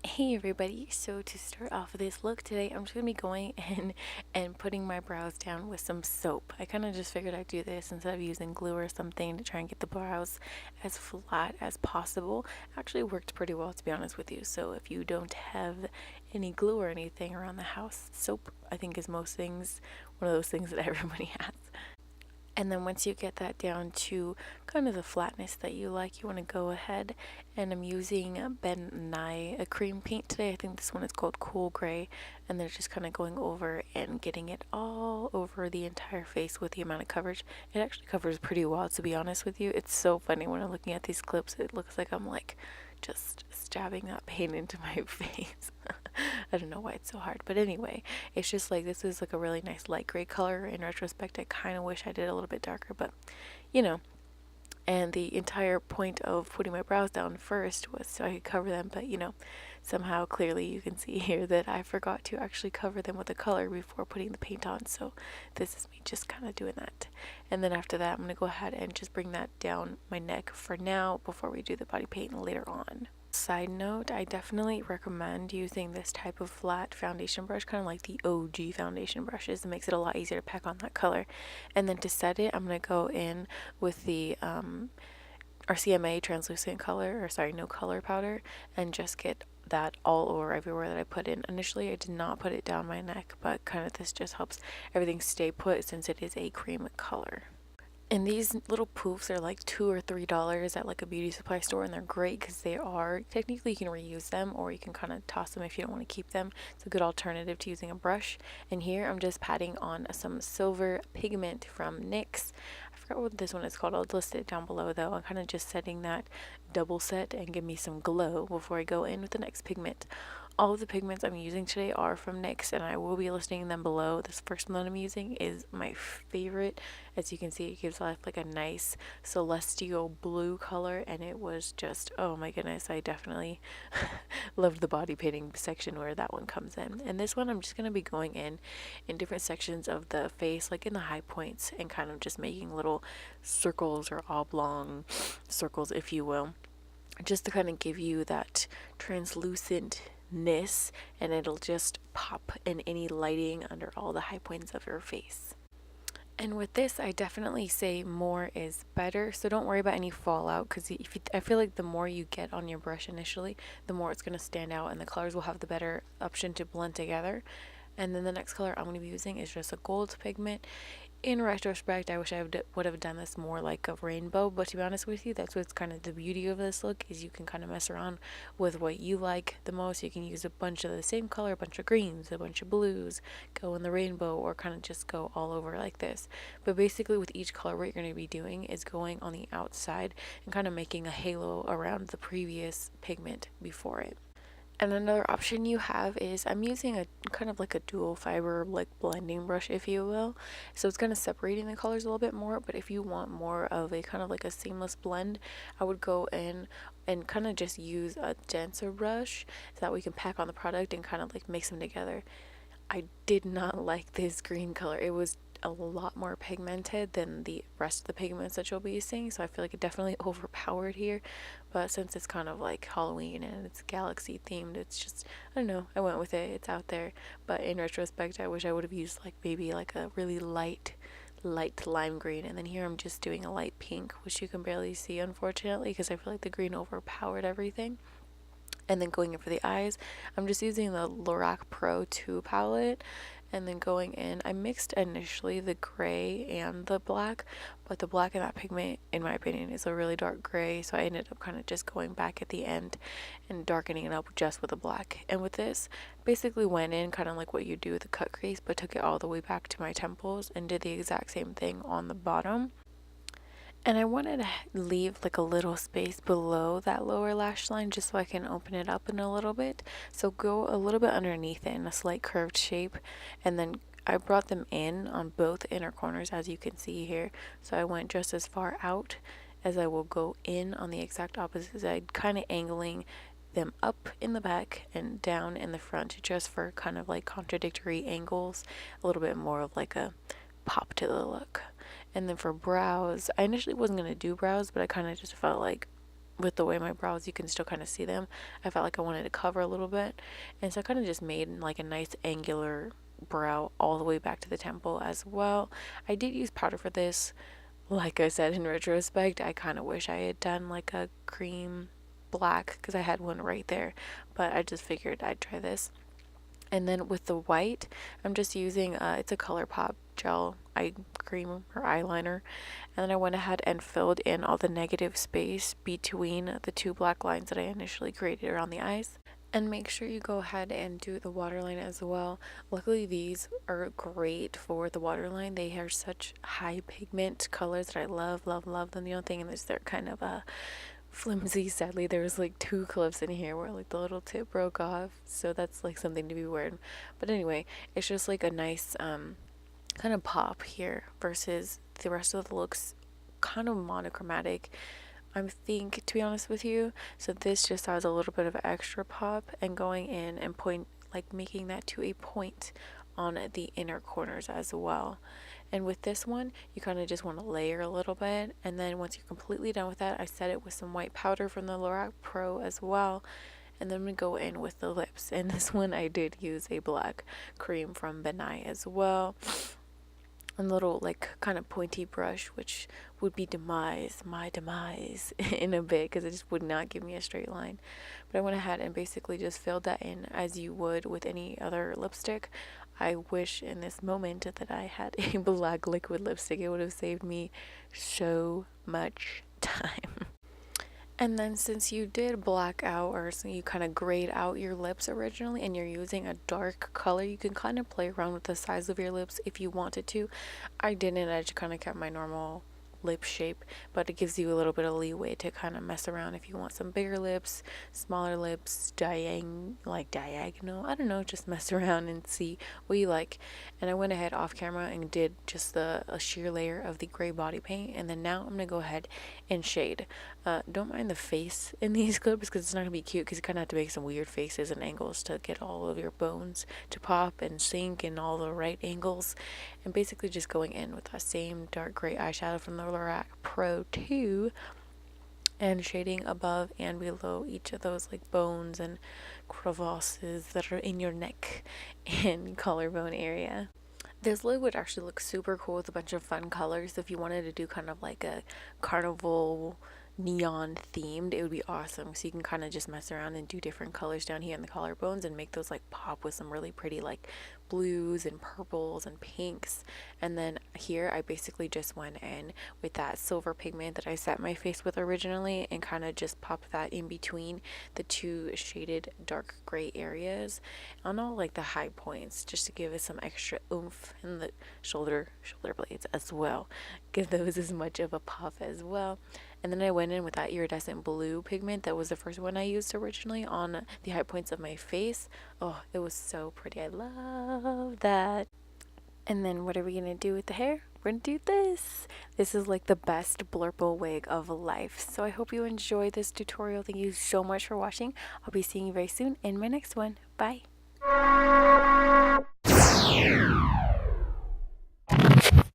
Hey everybody, so to start off this look today, I'm just going to be going in and putting my brows down with some soap. I kind of just figured I'd do this instead of using glue or something to try and get the brows as flat as possible. Actually worked pretty well, to be honest with you. So if you don't have any glue or anything around the house, soap I think is most things, one of those things that everybody has. And then once you get that down to kind of the flatness that you like, you want to go ahead, and I'm using Ben Nye a cream paint today. I think this one is called Cool Gray, and they're just kind of going over and getting it all over the entire face with the amount of coverage. It actually covers pretty well, to be honest with you. It's so funny when I'm looking at these clips. It looks like I'm like just stabbing that paint into my face. I don't know why it's so hard, but anyway, it's just like this is like a really nice light gray color. In retrospect, I kind of wish I did a little bit darker, but you know. And the entire point of putting my brows down first was so I could cover them, but you know, somehow clearly you can see here that I forgot to actually cover them with the color before putting the paint on, so this is me just kind of doing that. And then after that, I'm going to go ahead and just bring that down my neck for now before we do the body paint later on. Side note, I definitely recommend using this type of flat foundation brush, kind of like the OG foundation brushes. It makes it a lot easier to pack on that color. And then to set it, I'm going to go in with the RCMA translucent color, or sorry, no color powder, and just get that all over everywhere that I put in. Initially, I did not put it down my neck, but kind of this just helps everything stay put since it is a cream color. And these little poofs are like $2 or $3 at like a beauty supply store, and they're great because they are technically, you can reuse them or you can kind of toss them if you don't want to keep them. It's a good alternative to using a brush. And here I'm just patting on some silver pigment from NYX. I forgot what this one is called. I'll list it down below though. I'm kind of just setting that double set and give me some glow before I go in with the next pigment. All of the pigments I'm using today are from NYX, and I will be listing them below. This first one that I'm using is my favorite. As you can see, it gives off like a nice celestial blue color, and it was just, oh my goodness, I definitely loved the body painting section where that one comes in. And this one I'm just going to be going in different sections of the face, like in the high points, and kind of just making little circles or oblong circles, if you will, just to kind of give you that translucent and it'll just pop in any lighting under all the high points of your face. And with this, I definitely say more is better, so don't worry about any fallout, because I feel like the more you get on your brush initially, the more it's going to stand out and the colors will have the better option to blend together. And then the next color I'm going to be using is just a gold pigment. In retrospect, I wish I would have done this more like a rainbow, but to be honest with you, that's what's kind of the beauty of this look, is you can kind of mess around with what you like the most. You can use a bunch of the same color, a bunch of greens, a bunch of blues, go in the rainbow, or kind of just go all over like this. But basically with each color, what you're going to be doing is going on the outside and kind of making a halo around the previous pigment before it. And another option you have is I'm using a kind of like a dual fiber like blending brush, if you will. So it's kind of separating the colors a little bit more, but if you want more of a kind of like a seamless blend, I would go in and kind of just use a denser brush so that we can pack on the product and kind of like mix them together. I did not like this green color. It was a lot more pigmented than the rest of the pigments that you'll be using, so I feel like it definitely overpowered here. But since it's kind of like Halloween and it's galaxy themed, it's just, I don't know, I went with it. It's out there. But in retrospect, I wish I would have used like maybe like a really light lime green, and then here I'm just doing a light pink, which you can barely see unfortunately because I feel like the green overpowered everything. And then going in for the eyes, I'm just using the Lorac Pro 2 palette, and then going in, I mixed initially the gray and the black, but the black in that pigment, in my opinion, is a really dark gray, so I ended up kind of just going back at the end and darkening it up just with the black. And with this, basically went in kind of like what you do with the cut crease, but took it all the way back to my temples and did the exact same thing on the bottom. And I wanted to leave like a little space below that lower lash line just so I can open it up in a little bit. So go a little bit underneath it in a slight curved shape, and then I brought them in on both inner corners, as you can see here. So I went just as far out as I will go in on the exact opposite side, kind of angling them up in the back and down in the front, just for kind of like contradictory angles, a little bit more of like a pop to the look. And then for brows, I initially wasn't going to do brows, but I kind of just felt like with the way my brows, you can still kind of see them, I felt like I wanted to cover a little bit, and so I kind of just made like a nice angular brow all the way back to the temple as well. I did use powder for this. Like I said, in retrospect, I kind of wish I had done like a cream black, because I had one right there, but I just figured I'd try this. And then with the white, I'm just using it's a ColourPop gel eye cream or eyeliner, and then I went ahead and filled in all the negative space between the two black lines that I initially created around the eyes. And make sure you go ahead and do the waterline as well. Luckily, these are great for the waterline. They are such high pigment colors that I love, love, love them. The only thing is they're kind of flimsy. Sadly, there was like 2 clips in here where like the little tip broke off, so that's like something to be weird. But anyway, it's just like a nice kind of pop here versus the rest of the looks kind of monochromatic, I think, to be honest with you. So this just has a little bit of extra pop, and going in and making that to a point on the inner corners as well. And with this one, you kind of just want to layer a little bit, and then once you're completely done with that, I set it with some white powder from the Lorac Pro as well. And then we go in with the lips, and this one I did use a black cream from Benai as well. A little like kind of pointy brush, which would be my demise in a bit, because it just would not give me a straight line. But I went ahead and basically just filled that in as you would with any other lipstick. I wish in this moment that I had a black liquid lipstick. It would have saved me so much time. And then since you did black out, or so you kind of grayed out your lips originally, and you're using a dark color, you can kind of play around with the size of your lips if you wanted to. I didn't. I just kind of kept my normal lip shape, but it gives you a little bit of leeway to kind of mess around if you want some bigger lips, smaller lips, diagonal, I don't know, just mess around and see what you like. And I went ahead off camera and did just a sheer layer of the gray body paint, and then now I'm gonna go ahead and shade. Don't mind the face in these clips, because it's not gonna be cute, because you kind of have to make some weird faces and angles to get all of your bones to pop and sync in all the right angles. And basically just going in with that same dark gray eyeshadow from the Lorac Pro 2 and shading above and below each of those like bones and crevasses that are in your neck and collarbone area. This lid would actually look super cool with a bunch of fun colors. If you wanted to do kind of like a carnival neon themed, it would be awesome. So you can kind of just mess around and do different colors down here in the collarbones and make those like pop with some really pretty like blues and purples and pinks. And then here I basically just went in with that silver pigment that I set my face with originally and kind of just popped that in between the 2 shaded dark gray areas on all like the high points, just to give it some extra oomph, in the shoulder blades as well, give those as much of a pop as well. And then I went in with that iridescent blue pigment that was the first one I used originally on the high points of my face. Oh, it was so pretty. I love that. And then what are we going to do with the hair? We're going to do this. This is like the best blurple wig of life. So I hope you enjoyed this tutorial. Thank you so much for watching. I'll be seeing you very soon in my next one. Bye.